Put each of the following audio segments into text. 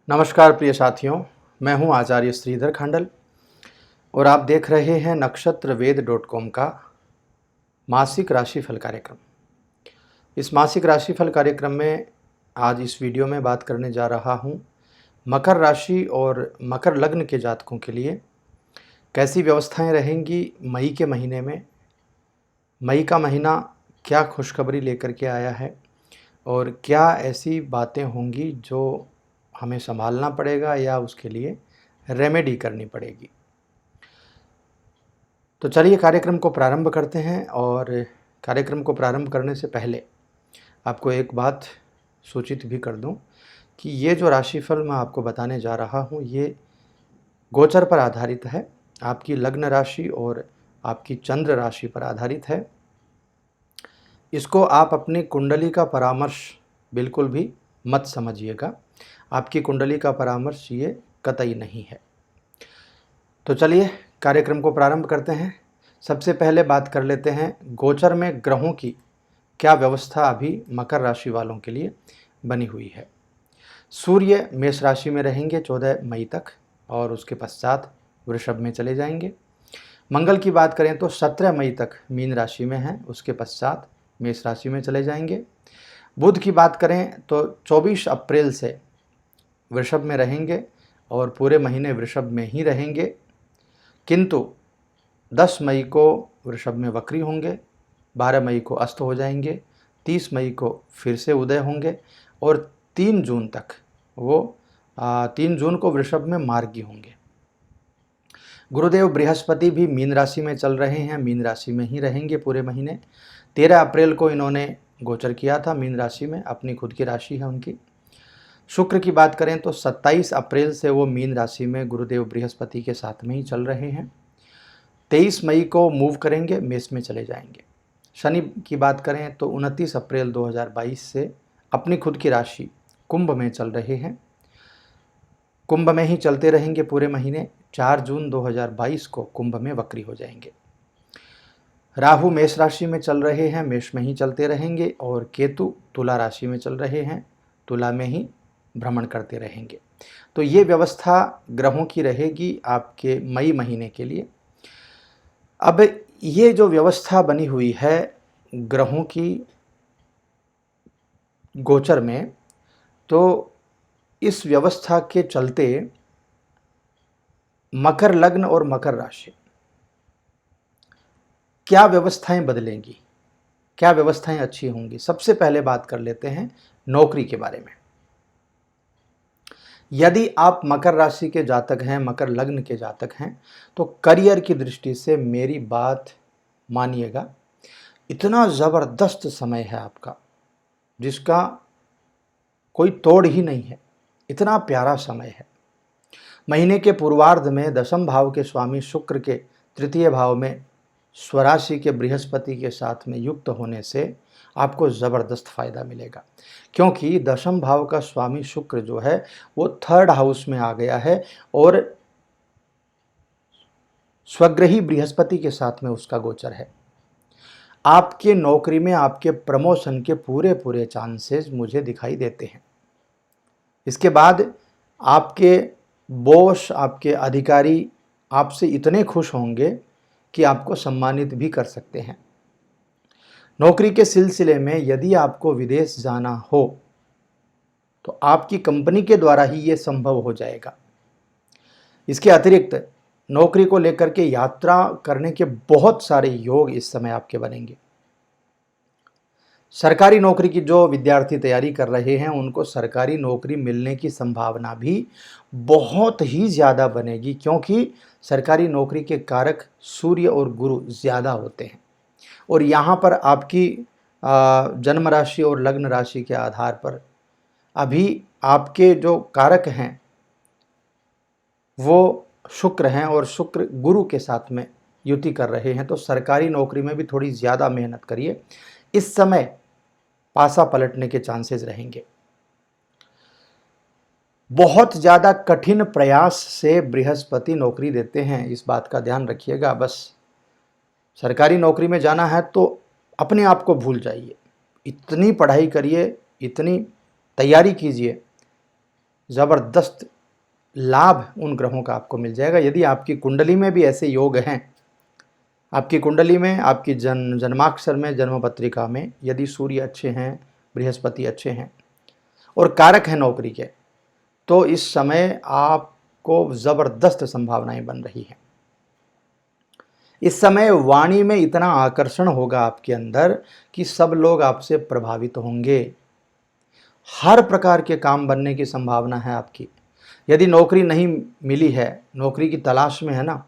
नमस्कार प्रिय साथियों, मैं हूं आचार्य श्रीधर खांडल और आप देख रहे हैं नक्षत्रवेद.com का मासिक राशिफल कार्यक्रम। इस मासिक राशिफल कार्यक्रम में आज इस वीडियो में बात करने जा रहा हूं मकर राशि और मकर लग्न के जातकों के लिए कैसी व्यवस्थाएं रहेंगी मई के महीने में। मई का महीना क्या खुशखबरी लेकर के आया है और क्या ऐसी बातें होंगी जो हमें संभालना पड़ेगा या उसके लिए रेमेडी करनी पड़ेगी। तो चलिए कार्यक्रम को प्रारंभ करते हैं। और कार्यक्रम को प्रारंभ करने से पहले आपको एक बात सूचित भी कर दूं कि ये जो राशिफल मैं आपको बताने जा रहा हूं ये गोचर पर आधारित है, आपकी लग्न राशि और आपकी चंद्र राशि पर आधारित है। इसको आप अपनी कुंडली का परामर्श बिल्कुल भी मत समझिएगा, आपकी कुंडली का परामर्श ये कतई नहीं है। तो चलिए कार्यक्रम को प्रारंभ करते हैं। सबसे पहले बात कर लेते हैं गोचर में ग्रहों की क्या व्यवस्था अभी मकर राशि वालों के लिए बनी हुई है। सूर्य मेष राशि में रहेंगे 14 मई तक और उसके पश्चात वृषभ में चले जाएंगे। मंगल की बात करें तो 17 मई तक मीन राशि में हैं, उसके पश्चात मेष राशि में चले जाएंगे। बुध की बात करें तो 24 अप्रैल से वृषभ में रहेंगे और पूरे महीने वृषभ में ही रहेंगे, किंतु 10 मई को वृषभ में वक्री होंगे, 12 मई को अस्त हो जाएंगे, 30 मई को फिर से उदय होंगे और 3 जून तक वो 3 जून को वृषभ में मार्गी होंगे। गुरुदेव बृहस्पति भी मीन राशि में चल रहे हैं, मीन राशि में ही रहेंगे पूरे महीने। 13 अप्रैल को इन्होंने गोचर किया था मीन राशि में, अपनी खुद की राशि है उनकी। शुक्र की बात करें तो 27 अप्रैल से वो मीन राशि में गुरुदेव बृहस्पति के साथ में ही चल रहे हैं। 23 मई को मूव करेंगे, मेष में चले जाएंगे। शनि की बात करें तो 29 अप्रैल 2022 से अपनी खुद की राशि कुंभ में चल रहे हैं, कुंभ में ही चलते रहेंगे पूरे महीने। 4 जून 2022 को कुंभ में वक्री हो जाएंगे। राहु मेष राशि में चल रहे हैं, मेष में ही चलते रहेंगे और केतु तुला राशि में चल रहे हैं, तुला में ही भ्रमण करते रहेंगे। तो ये व्यवस्था ग्रहों की रहेगी आपके मई महीने के लिए। अब ये जो व्यवस्था बनी हुई है ग्रहों की गोचर में, तो इस व्यवस्था के चलते मकर लग्न और मकर राशि क्या व्यवस्थाएं बदलेंगी, क्या व्यवस्थाएं अच्छी होंगी। सबसे पहले बात कर लेते हैं नौकरी के बारे में। यदि आप मकर राशि के जातक हैं, मकर लग्न के जातक हैं, तो करियर की दृष्टि से मेरी बात मानिएगा, इतना ज़बरदस्त समय है आपका जिसका कोई तोड़ ही नहीं है, इतना प्यारा समय है। महीने के पूर्वार्ध में दशम भाव के स्वामी शुक्र के तृतीय भाव में स्वराशि के बृहस्पति के साथ में युक्त होने से आपको ज़बरदस्त फायदा मिलेगा, क्योंकि दशम भाव का स्वामी शुक्र जो है वो 3rd हाउस में आ गया है और स्वग्रही बृहस्पति के साथ में उसका गोचर है। आपके नौकरी में आपके प्रमोशन के पूरे पूरे चांसेस मुझे दिखाई देते हैं। इसके बाद आपके बॉस, आपके अधिकारी आपसे इतने खुश होंगे कि आपको सम्मानित भी कर सकते हैं। नौकरी के सिलसिले में यदि आपको विदेश जाना हो तो आपकी कंपनी के द्वारा ही ये संभव हो जाएगा। इसके अतिरिक्त नौकरी को लेकर के यात्रा करने के बहुत सारे योग इस समय आपके बनेंगे। सरकारी नौकरी की जो विद्यार्थी तैयारी कर रहे हैं उनको सरकारी नौकरी मिलने की संभावना भी बहुत ही ज़्यादा बनेगी, क्योंकि सरकारी नौकरी के कारक सूर्य और गुरु ज़्यादा होते हैं और यहाँ पर आपकी जन्म राशि और लग्न राशि के आधार पर अभी आपके जो कारक हैं वो शुक्र हैं और शुक्र गुरु के साथ में युति कर रहे हैं। तो सरकारी नौकरी में भी थोड़ी ज़्यादा मेहनत करिए, इस समय पासा पलटने के चांसेस रहेंगे। बहुत ज़्यादा कठिन प्रयास से बृहस्पति नौकरी देते हैं, इस बात का ध्यान रखिएगा। बस सरकारी नौकरी में जाना है तो अपने आप को भूल जाइए, इतनी पढ़ाई करिए, इतनी तैयारी कीजिए ज़बरदस्त लाभ उन ग्रहों का आपको मिल जाएगा। यदि आपकी कुंडली में भी ऐसे योग हैं, आपकी कुंडली में, आपकी जन्माक्षर में, जन्म पत्रिका में यदि सूर्य अच्छे हैं, बृहस्पति अच्छे हैं और कारक हैं नौकरी के, तो इस समय आपको ज़बरदस्त संभावनाएं बन रही हैं। इस समय वाणी में इतना आकर्षण होगा आपके अंदर कि सब लोग आपसे प्रभावित होंगे। हर प्रकार के काम बनने की संभावना है आपकी। यदि नौकरी नहीं मिली है, नौकरी की तलाश में है ना,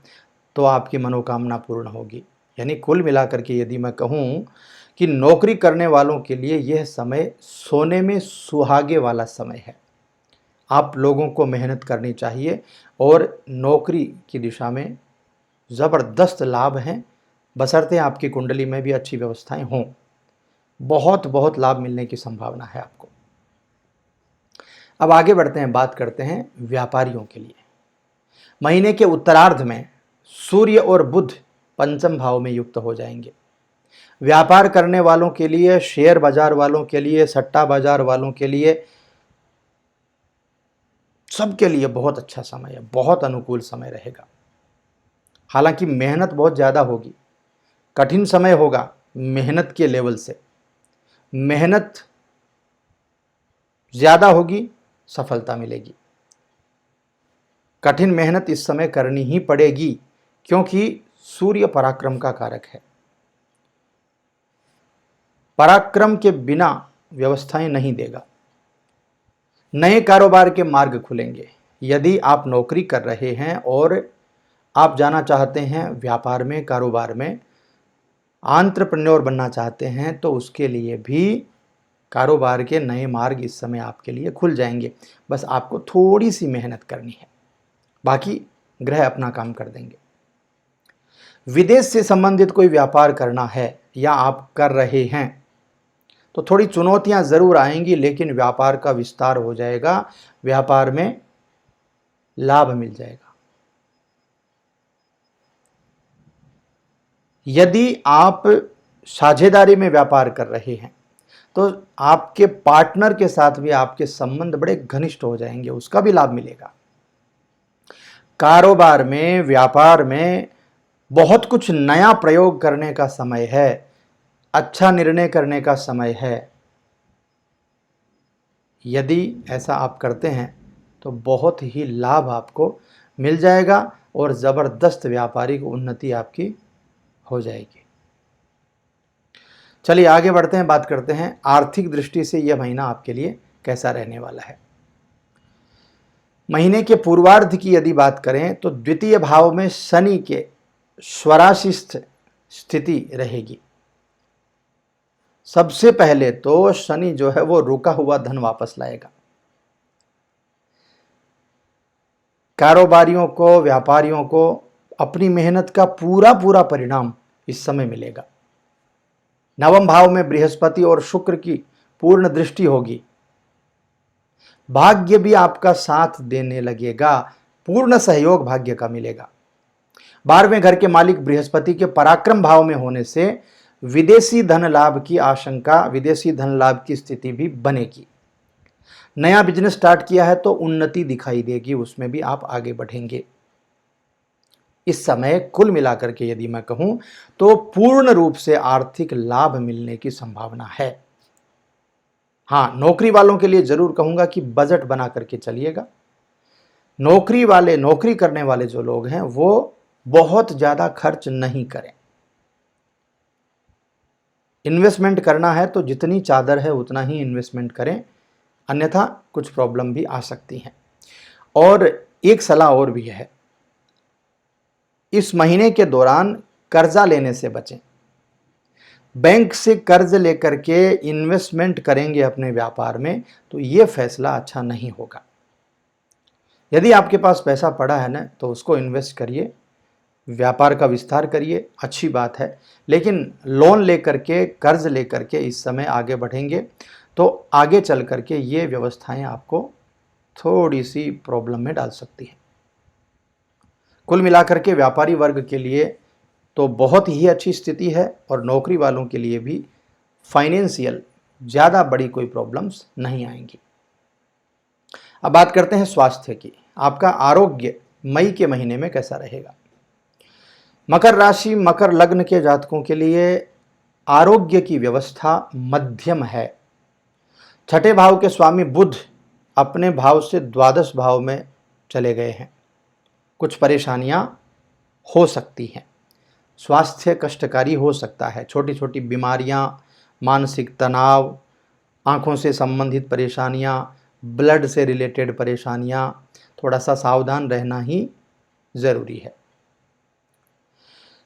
तो आपकी मनोकामना पूर्ण होगी। यानी कुल मिलाकर के यदि मैं कहूँ कि नौकरी करने वालों के लिए यह समय सोने में सुहागे वाला समय है। आप लोगों को मेहनत करनी चाहिए और नौकरी की दिशा में ज़बरदस्त लाभ हैं, बशर्ते आपकी कुंडली में भी अच्छी व्यवस्थाएं हों। बहुत बहुत लाभ मिलने की संभावना है आपको। अब आगे बढ़ते हैं, बात करते हैं व्यापारियों के लिए। महीने के उत्तरार्ध में सूर्य और बुध पंचम भाव में युक्त हो जाएंगे। व्यापार करने वालों के लिए, शेयर बाजार वालों के लिए, सट्टा बाजार वालों के लिए, सबके लिए बहुत अच्छा समय है, बहुत अनुकूल समय रहेगा। हालांकि मेहनत बहुत ज़्यादा होगी, कठिन समय होगा। मेहनत के लेवल से मेहनत ज़्यादा होगी, सफलता मिलेगी। कठिन मेहनत इस समय करनी ही पड़ेगी, क्योंकि सूर्य पराक्रम का कारक है। पराक्रम के बिना व्यवस्थाएं नहीं देगा। नए कारोबार के मार्ग खुलेंगे। यदि आप नौकरी कर रहे हैं और आप जाना चाहते हैं व्यापार में, कारोबार में, एंटरप्रेन्योर बनना चाहते हैं, तो उसके लिए भी कारोबार के नए मार्ग इस समय आपके लिए खुल जाएंगे। बस आपको थोड़ी सी मेहनत करनी है, बाकी ग्रह अपना काम कर देंगे। विदेश से संबंधित कोई व्यापार करना है या आप कर रहे हैं तो थोड़ी चुनौतियां जरूर आएंगी, लेकिन व्यापार का विस्तार हो जाएगा, व्यापार में लाभ मिल जाएगा। यदि आप साझेदारी में व्यापार कर रहे हैं तो आपके पार्टनर के साथ भी आपके संबंध बड़े घनिष्ठ हो जाएंगे, उसका भी लाभ मिलेगा। कारोबार में, व्यापार में बहुत कुछ नया प्रयोग करने का समय है, अच्छा निर्णय करने का समय है। यदि ऐसा आप करते हैं तो बहुत ही लाभ आपको मिल जाएगा और ज़बरदस्त व्यापारिक उन्नति आपकी हो जाएगी। चलिए आगे बढ़ते हैं, बात करते हैं आर्थिक दृष्टि से यह महीना आपके लिए कैसा रहने वाला है। महीने के पूर्वार्ध की यदि बात करें तो द्वितीय भाव में शनि के स्वराशिस्थ स्थिति रहेगी। सबसे पहले तो शनि जो है वो रुका हुआ धन वापस लाएगा। कारोबारियों को, व्यापारियों को अपनी मेहनत का पूरा पूरा परिणाम इस समय मिलेगा। नवम भाव में बृहस्पति और शुक्र की पूर्ण दृष्टि होगी। भाग्य भी आपका साथ देने लगेगा, पूर्ण सहयोग भाग्य का मिलेगा। 12वें घर के मालिक बृहस्पति के पराक्रम भाव में होने से विदेशी धन लाभ की आशंका, विदेशी धन लाभ की स्थिति भी बनेगी। नया बिजनेस स्टार्ट किया है तो उन्नति दिखाई देगी, उसमें भी आप आगे बढ़ेंगे। इस समय कुल मिलाकर के यदि मैं कहूं तो पूर्ण रूप से आर्थिक लाभ मिलने की संभावना है। हाँ, नौकरी वालों के लिए जरूर कहूंगा कि बजट बना करके चलिएगा। नौकरी करने वाले जो लोग हैं वो बहुत ज्यादा खर्च नहीं करें। इन्वेस्टमेंट करना है तो जितनी चादर है उतना ही इन्वेस्टमेंट करें, अन्यथा कुछ प्रॉब्लम भी आ सकती हैं। और एक सलाह और भी है, इस महीने के दौरान कर्जा लेने से बचें। बैंक से कर्ज लेकर के इन्वेस्टमेंट करेंगे अपने व्यापार में तो ये फैसला अच्छा नहीं होगा। यदि आपके पास पैसा पड़ा है ना तो उसको इन्वेस्ट करिए, व्यापार का विस्तार करिए, अच्छी बात है। लेकिन लोन लेकर के, कर्ज लेकर के इस समय आगे बढ़ेंगे तो आगे चल करके ये व्यवस्थाएं आपको थोड़ी सी प्रॉब्लम में डाल सकती हैं। कुल मिलाकर के व्यापारी वर्ग के लिए तो बहुत ही अच्छी स्थिति है और नौकरी वालों के लिए भी फाइनेंशियल ज़्यादा बड़ी कोई प्रॉब्लम्स नहीं आएंगी। अब बात करते हैं स्वास्थ्य की। आपका आरोग्य मई के महीने में कैसा रहेगा? मकर राशि, मकर लग्न के जातकों के लिए आरोग्य की व्यवस्था मध्यम है। छठे भाव के स्वामी बुध अपने भाव से द्वादश भाव में चले गए हैं। कुछ परेशानियां हो सकती हैं, स्वास्थ्य कष्टकारी हो सकता है। छोटी छोटी बीमारियां, मानसिक तनाव, आँखों से संबंधित परेशानियां, ब्लड से रिलेटेड परेशानियां, थोड़ा सा सावधान रहना ही ज़रूरी है।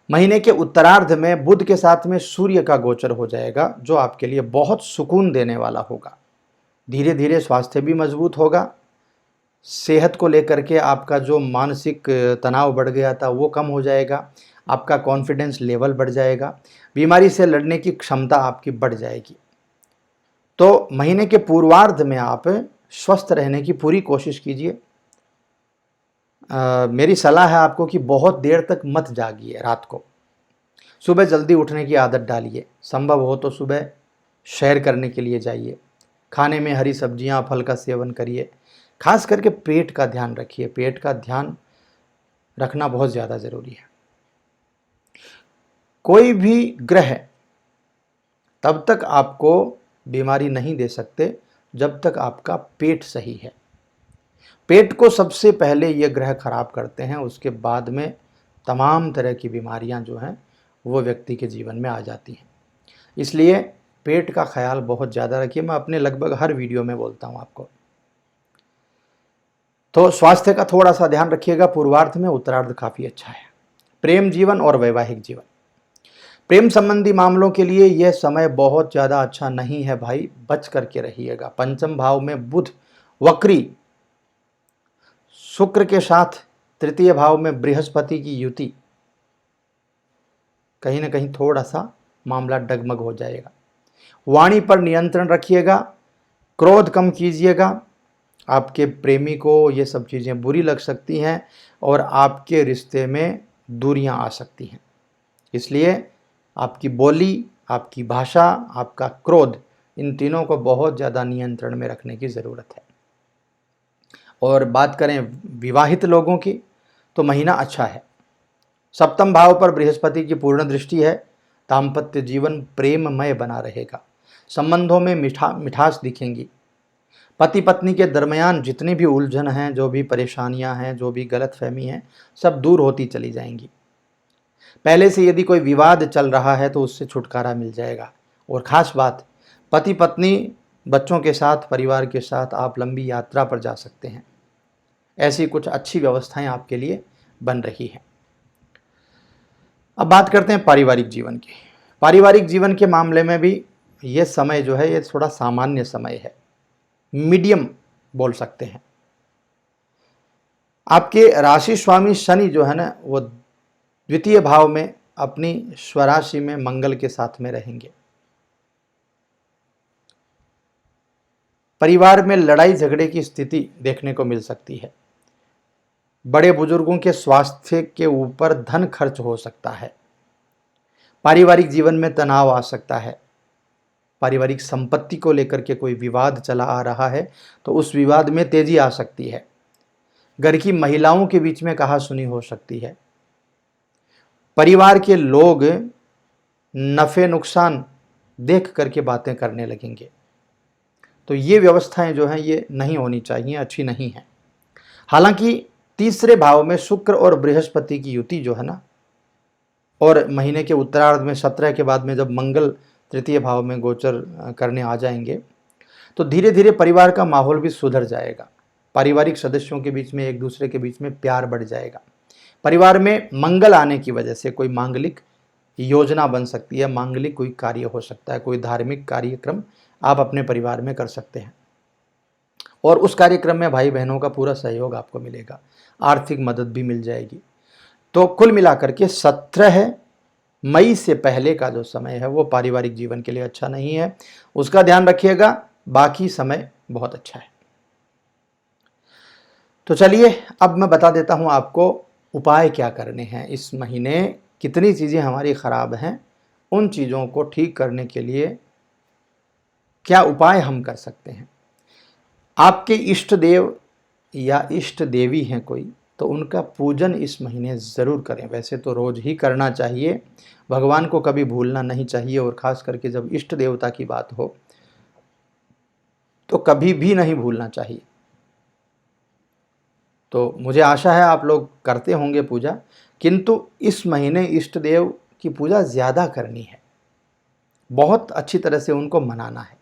महीने के उत्तरार्ध में बुध के साथ में सूर्य का गोचर हो जाएगा, जो आपके लिए बहुत सुकून देने वाला होगा। धीरे धीरे स्वास्थ्य भी मजबूत होगा। सेहत को लेकर के आपका जो मानसिक तनाव बढ़ गया था वो कम हो जाएगा। आपका कॉन्फिडेंस लेवल बढ़ जाएगा। बीमारी से लड़ने की क्षमता आपकी बढ़ जाएगी। तो महीने के पूर्वार्ध में आप स्वस्थ रहने की पूरी कोशिश कीजिए। मेरी सलाह है आपको कि बहुत देर तक मत जागिए रात को। सुबह जल्दी उठने की आदत डालिए। संभव हो तो सुबह सैर करने के लिए जाइए। खाने में हरी सब्जियां, फल का सेवन करिए। खास करके पेट का ध्यान रखिए। पेट का ध्यान रखना बहुत ज़्यादा ज़रूरी है। कोई भी ग्रह तब तक आपको बीमारी नहीं दे सकते जब तक आपका पेट सही है। पेट को सबसे पहले ये ग्रह खराब करते हैं, उसके बाद में तमाम तरह की बीमारियां जो हैं वो व्यक्ति के जीवन में आ जाती हैं। इसलिए पेट का ख्याल बहुत ज़्यादा रखिए। मैं अपने लगभग हर वीडियो में बोलता हूँ आपको। तो स्वास्थ्य का थोड़ा सा ध्यान रखिएगा। पूर्वार्ध में, उत्तरार्ध काफ़ी अच्छा है। प्रेम जीवन और वैवाहिक जीवन, प्रेम संबंधी मामलों के लिए यह समय बहुत ज़्यादा अच्छा नहीं है भाई, बच करके रहिएगा। पंचम भाव में बुध वक्री, शुक्र के साथ तृतीय भाव में बृहस्पति की युति, कहीं ना कहीं थोड़ा सा मामला डगमग हो जाएगा। वाणी पर नियंत्रण रखिएगा। क्रोध कम कीजिएगा। आपके प्रेमी को ये सब चीज़ें बुरी लग सकती हैं और आपके रिश्ते में दूरियां आ सकती हैं। इसलिए आपकी बोली, आपकी भाषा, आपका क्रोध, इन तीनों को बहुत ज़्यादा नियंत्रण में रखने की ज़रूरत है। और बात करें विवाहित लोगों की, तो महीना अच्छा है। सप्तम भाव पर बृहस्पति की पूर्ण दृष्टि है। दाम्पत्य जीवन प्रेममय बना रहेगा। संबंधों में मिठास दिखेंगी। पति पत्नी के दरमियान जितनी भी उलझन हैं, जो भी परेशानियां हैं, जो भी गलतफहमी है, सब दूर होती चली जाएंगी। पहले से यदि कोई विवाद चल रहा है तो उससे छुटकारा मिल जाएगा। और ख़ास बात, पति पत्नी, बच्चों के साथ, परिवार के साथ आप लंबी यात्रा पर जा सकते हैं। ऐसी कुछ अच्छी व्यवस्थाएं आपके लिए बन रही हैं। अब बात करते हैं पारिवारिक जीवन की। पारिवारिक जीवन के मामले में भी ये समय जो है ये थोड़ा सामान्य समय है, मीडियम बोल सकते हैं। आपके राशि स्वामी शनि जो है ना, वो द्वितीय भाव में अपनी स्वराशि में मंगल के साथ में रहेंगे। परिवार में लड़ाई झगड़े की स्थिति देखने को मिल सकती है। बड़े बुजुर्गों के स्वास्थ्य के ऊपर धन खर्च हो सकता है। पारिवारिक जीवन में तनाव आ सकता है। पारिवारिक संपत्ति को लेकर के कोई विवाद चला आ रहा है तो उस विवाद में तेजी आ सकती है। घर की महिलाओं के बीच में कहासुनी हो सकती है। परिवार के लोग नफ़े नुकसान देख करके बातें करने लगेंगे। तो ये व्यवस्थाएं जो हैं ये नहीं होनी चाहिए, अच्छी नहीं है। हालांकि तीसरे भाव में शुक्र और बृहस्पति की युति जो है ना, और महीने के उत्तरार्ध में 17 के बाद में जब मंगल तृतीय भाव में गोचर करने आ जाएंगे तो धीरे धीरे परिवार का माहौल भी सुधर जाएगा। पारिवारिक सदस्यों के बीच में, एक दूसरे के बीच में प्यार बढ़ जाएगा। परिवार में मंगल आने की वजह से कोई मांगलिक योजना बन सकती है, मांगलिक कोई कार्य हो सकता है, कोई धार्मिक कार्यक्रम आप अपने परिवार में कर सकते हैं और उस कार्यक्रम में भाई बहनों का पूरा सहयोग आपको मिलेगा। आर्थिक मदद भी मिल जाएगी। तो कुल मिलाकर के 17 मई से पहले का जो समय है वो पारिवारिक जीवन के लिए अच्छा नहीं है, उसका ध्यान रखिएगा। बाकी समय बहुत अच्छा है। तो चलिए अब मैं बता देता हूं आपको उपाय क्या करने हैं। इस महीने कितनी चीज़ें हमारी ख़राब हैं, उन चीज़ों को ठीक करने के लिए क्या उपाय हम कर सकते हैं। आपके इष्ट देव या इष्ट देवी हैं कोई, तो उनका पूजन इस महीने ज़रूर करें। वैसे तो रोज़ ही करना चाहिए, भगवान को कभी भूलना नहीं चाहिए, और ख़ास करके जब इष्ट देवता की बात हो तो कभी भी नहीं भूलना चाहिए। तो मुझे आशा है आप लोग करते होंगे पूजा, किंतु इस महीने इष्ट देव की पूजा ज़्यादा करनी है, बहुत अच्छी तरह से उनको मनाना है,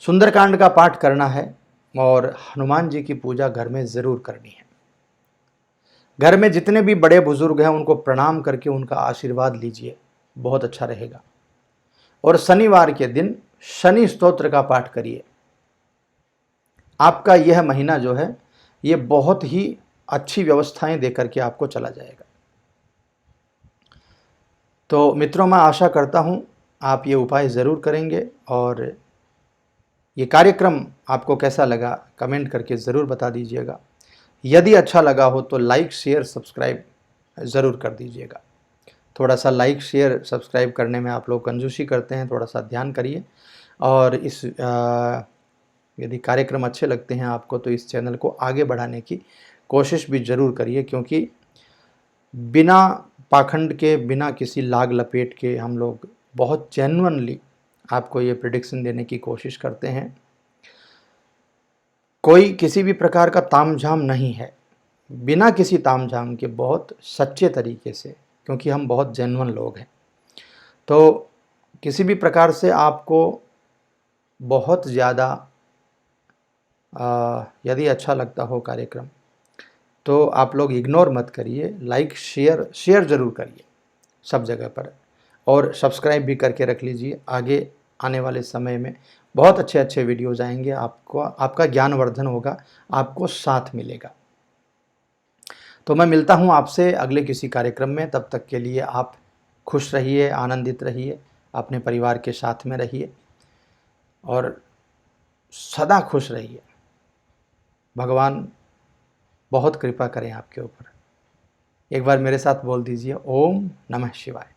सुंदरकांड का पाठ करना है, और हनुमान जी की पूजा घर में ज़रूर करनी है। घर में जितने भी बड़े बुजुर्ग हैं उनको प्रणाम करके उनका आशीर्वाद लीजिए, बहुत अच्छा रहेगा। और शनिवार के दिन शनि स्तोत्र का पाठ करिए। आपका यह महीना जो है ये बहुत ही अच्छी व्यवस्थाएं देकर के आपको चला जाएगा। तो मित्रों, मैं आशा करता हूं आप ये उपाय ज़रूर करेंगे, और ये कार्यक्रम आपको कैसा लगा कमेंट करके ज़रूर बता दीजिएगा। यदि अच्छा लगा हो तो लाइक शेयर सब्सक्राइब ज़रूर कर दीजिएगा। थोड़ा सा लाइक शेयर सब्सक्राइब करने में आप लोग कंजूसी करते हैं, थोड़ा सा ध्यान करिए। और यदि कार्यक्रम अच्छे लगते हैं आपको तो इस चैनल को आगे बढ़ाने की कोशिश भी ज़रूर करिए, क्योंकि बिना पाखंड के, बिना किसी लाग लपेट के हम लोग बहुत जेन्युइनली आपको ये प्रेडिक्शन देने की कोशिश करते हैं। कोई किसी भी प्रकार का तामझाम नहीं है, बिना किसी तामझाम के बहुत सच्चे तरीके से, क्योंकि हम बहुत जेन्युइन लोग हैं। तो किसी भी प्रकार से आपको बहुत ज़्यादा यदि अच्छा लगता हो कार्यक्रम तो आप लोग इग्नोर मत करिए, लाइक शेयर ज़रूर करिए सब जगह पर, और सब्सक्राइब भी करके रख लीजिए। आगे आने वाले समय में बहुत अच्छे अच्छे वीडियोज़ आएंगे, आपको आपका ज्ञानवर्धन होगा, आपको साथ मिलेगा। तो मैं मिलता हूँ आपसे अगले किसी कार्यक्रम में, तब तक के लिए आप खुश रहिए, आनंदित रहिए, अपने परिवार के साथ में रहिए और सदा खुश रहिए। भगवान बहुत कृपा करें आपके ऊपर। एक बार मेरे साथ बोल दीजिए, ओम नमः शिवाय।